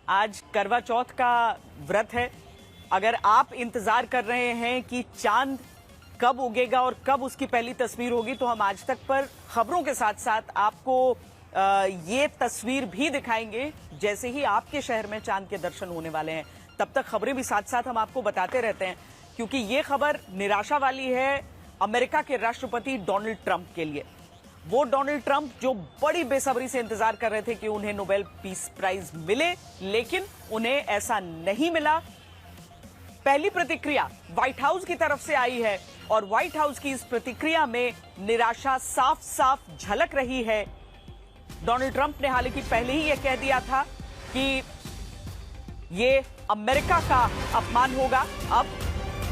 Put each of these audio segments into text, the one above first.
आज करवा चौथ का व्रत है। अगर आप इंतजार कर रहे हैं कि चांद कब उगेगा और कब उसकी पहली तस्वीर होगी, तो हम आज तक पर खबरों के साथ साथ आपको ये तस्वीर भी दिखाएंगे जैसे ही आपके शहर में चांद के दर्शन होने वाले हैं। तब तक खबरें भी साथ साथ हम आपको बताते रहते हैं, क्योंकि ये खबर निराशा वाली है अमेरिका के राष्ट्रपति डोनाल्ड ट्रंप के लिए। वो डोनाल्ड ट्रंप जो बड़ी बेसब्री से इंतजार कर रहे थे कि उन्हें नोबेल पीस प्राइज मिले, लेकिन उन्हें ऐसा नहीं मिला। पहली प्रतिक्रिया व्हाइट हाउस की तरफ से आई है और व्हाइट हाउस की इस प्रतिक्रिया में निराशा साफ साफ झलक रही है। डोनाल्ड ट्रंप ने हालांकि पहले ही यह कह दिया था कि ये अमेरिका का अपमान होगा। अब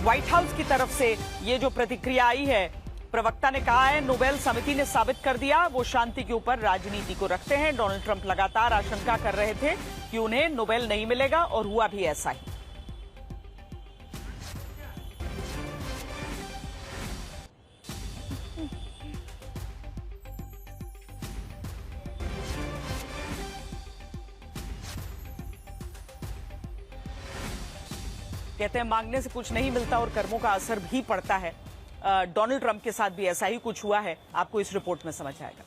व्हाइट हाउस की तरफ से ये जो प्रतिक्रिया आई है, प्रवक्ता ने कहा है नोबेल समिति ने साबित कर दिया वो शांति के ऊपर राजनीति को रखते हैं। डोनाल्ड ट्रंप लगातार आशंका कर रहे थे कि उन्हें नोबेल नहीं मिलेगा और हुआ भी ऐसा ही। कहते हैं मांगने से कुछ नहीं मिलता और कर्मों का असर भी पड़ता है। डोनाल्ड ट्रंप के साथ भी ऐसा ही कुछ हुआ है, आपको इस रिपोर्ट में समझ आएगा।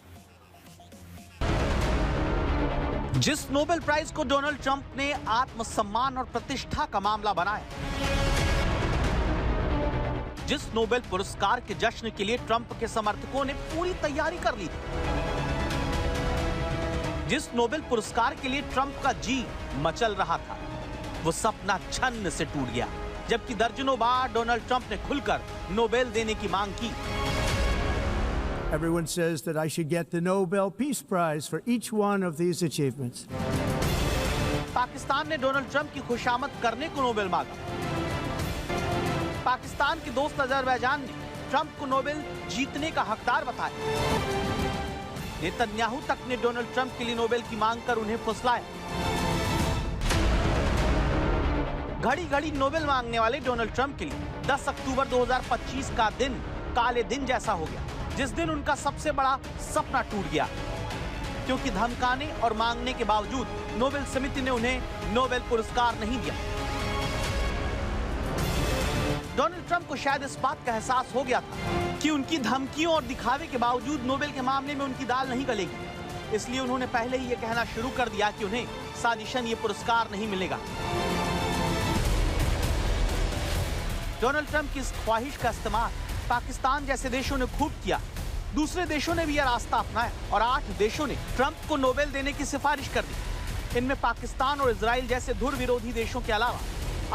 जिस नोबेल प्राइज को डोनाल्ड ट्रंप ने आत्मसम्मान और प्रतिष्ठा का मामला बनाया, जिस नोबेल पुरस्कार के जश्न के लिए ट्रंप के समर्थकों ने पूरी तैयारी कर ली थी, जिस नोबेल पुरस्कार के लिए ट्रंप का जी मचल रहा था, वो सपना छन्न से टूट गया। जबकि दर्जनों बार डोनाल्ड ट्रंप ने खुलकर नोबेल देने की मांग की। Everyone says that I should get the Nobel Peace Prize for each one of these achievements. Pakistan ने डोनाल्ड ट्रंप की खुशामद करने को नोबेल मांगा। पाकिस्तान के दोस्त अजरबैजान ने ट्रंप को नोबेल जीतने का हकदार बताया। नेतन्याहू तक ने डोनाल्ड ट्रंप के लिए नोबेल की मांग कर उन्हें फुसलाया। घड़ी घड़ी नोबेल मांगने वाले डोनाल्ड ट्रंप के लिए 10 अक्टूबर 2025 का दिन काले दिन जैसा हो गया, जिस दिन उनका सबसे बड़ा सपना टूट गया, क्योंकि धमकाने और मांगने के बावजूद नोबेल समिति ने उन्हें नोबेल पुरस्कार नहीं दिया। डोनाल्ड ट्रंप को शायद इस बात का एहसास हो गया था कि उनकी धमकियों और दिखावे के बावजूद नोबेल के मामले में उनकी दाल नहीं गलेगी। इसलिए उन्होंने पहले ही यह कहना शुरू कर दिया कि उन्हें साजिशन ये पुरस्कार नहीं मिलेगा। डोनाल्ड ट्रंप की इस ख्वाहिश का इस्तेमाल पाकिस्तान जैसे देशों ने खूब किया। दूसरे देशों ने भी यह रास्ता अपनाया और 8 देशों ने ट्रंप को नोबेल देने की सिफारिश कर दी। इनमें पाकिस्तान और इजराइल जैसे धुर विरोधी देशों के अलावा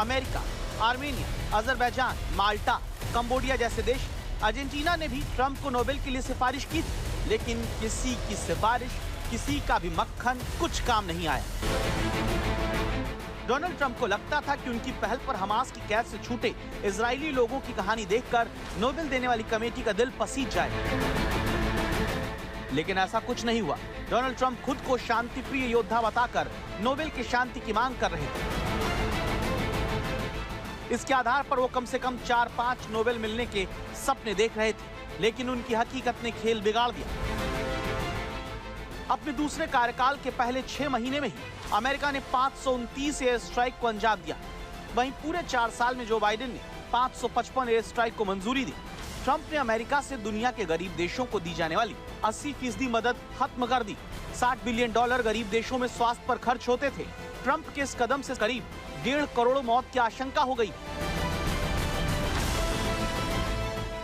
अमेरिका, आर्मेनिया, अजरबैजान, माल्टा, कंबोडिया जैसे देश, अर्जेंटीना ने भी ट्रंप को नोबेल के लिए सिफारिश की थी। लेकिन किसी की सिफारिश, किसी का भी मक्खन कुछ काम नहीं आया। डोनाल्ड ट्रंप को लगता था कि उनकी पहल पर हमास की कैद से छूटे इजरायली लोगों की कहानी देखकर नोबेल देने वाली कमेटी का दिल पसीज जाए, लेकिन ऐसा कुछ नहीं हुआ। डोनाल्ड ट्रंप खुद को शांति प्रिय योद्धा बताकर नोबेल की शांति की मांग कर रहे थे। इसके आधार पर वो कम से कम 4-5 नोबेल मिलने के सपने देख रहे थे, लेकिन उनकी हकीकत ने खेल बिगाड़ दिया। अपने दूसरे कार्यकाल के पहले 6 महीने में ही अमेरिका ने 529 एयर स्ट्राइक को अंजाम दिया। वहीं पूरे 4 साल में जो बाइडेन ने 555 एयर स्ट्राइक को मंजूरी दी। ट्रंप ने अमेरिका से दुनिया के गरीब देशों को दी जाने वाली 80% मदद खत्म कर दी। $60 बिलियन गरीब देशों में स्वास्थ्य पर खर्च होते थे। ट्रंप के इस कदम से करीब 1.5 करोड़ मौत की आशंका हो गई।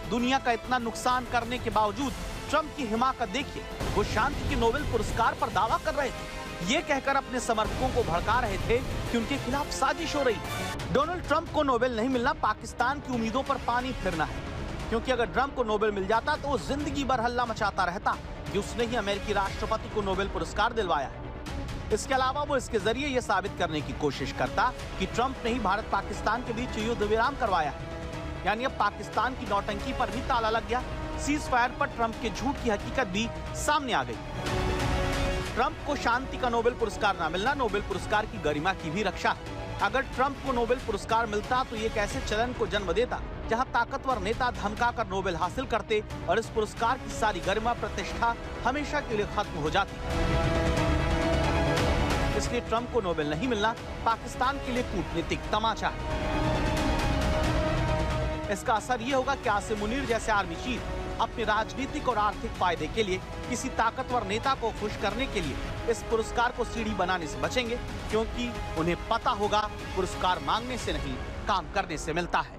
दुनिया का इतना नुकसान करने के बावजूद ट्रंप की हिमाकत देखिए। वो शांति के नोबेल पुरस्कार पर दावा कर रहे थे, ये कहकर अपने समर्थकों को भड़का रहे थे कि उनके खिलाफ साजिश हो रही। डोनाल्ड ट्रंप को नोबेल नहीं मिलना पाकिस्तान की उम्मीदों पर पानी फिरना है, क्योंकि अगर ट्रंप को नोबेल मिल जाता तो वो जिंदगी भर हल्ला मचाता रहता कि उसने ही अमेरिकी राष्ट्रपति को नोबेल पुरस्कार दिलवाया है। इसके अलावा वो इसके जरिए ये साबित करने की कोशिश करता कि ट्रंप ने ही भारत पाकिस्तान के बीच युद्ध विराम करवाया है। यानी अब पाकिस्तान की नौटंकी पर भी ताला लग गया। सीज फायर पर ट्रंप के झूठ की हकीकत भी सामने आ गई। ट्रंप को शांति का नोबेल पुरस्कार न मिलना नोबेल पुरस्कार की गरिमा की भी रक्षा है। अगर ट्रंप को नोबेल पुरस्कार मिलता तो ये कैसे चलन को जन्म देता जहां ताकतवर नेता धमकाकर नोबेल हासिल करते और इस पुरस्कार की सारी गरिमा प्रतिष्ठा हमेशा के लिए खत्म हो जाती। इसलिए ट्रंप को नोबेल नहीं मिलना पाकिस्तान के लिए कूटनीतिक तमाचा है। इसका असर ये होगा कि आसिम मुनीर जैसे आर्मी चीफ अपने राजनीतिक और आर्थिक फायदे के लिए किसी ताकतवर नेता को खुश करने के लिए इस पुरस्कार को सीढ़ी बनाने से बचेंगे, क्योंकि उन्हें पता होगा पुरस्कार मांगने से नहीं, काम करने से मिलता है।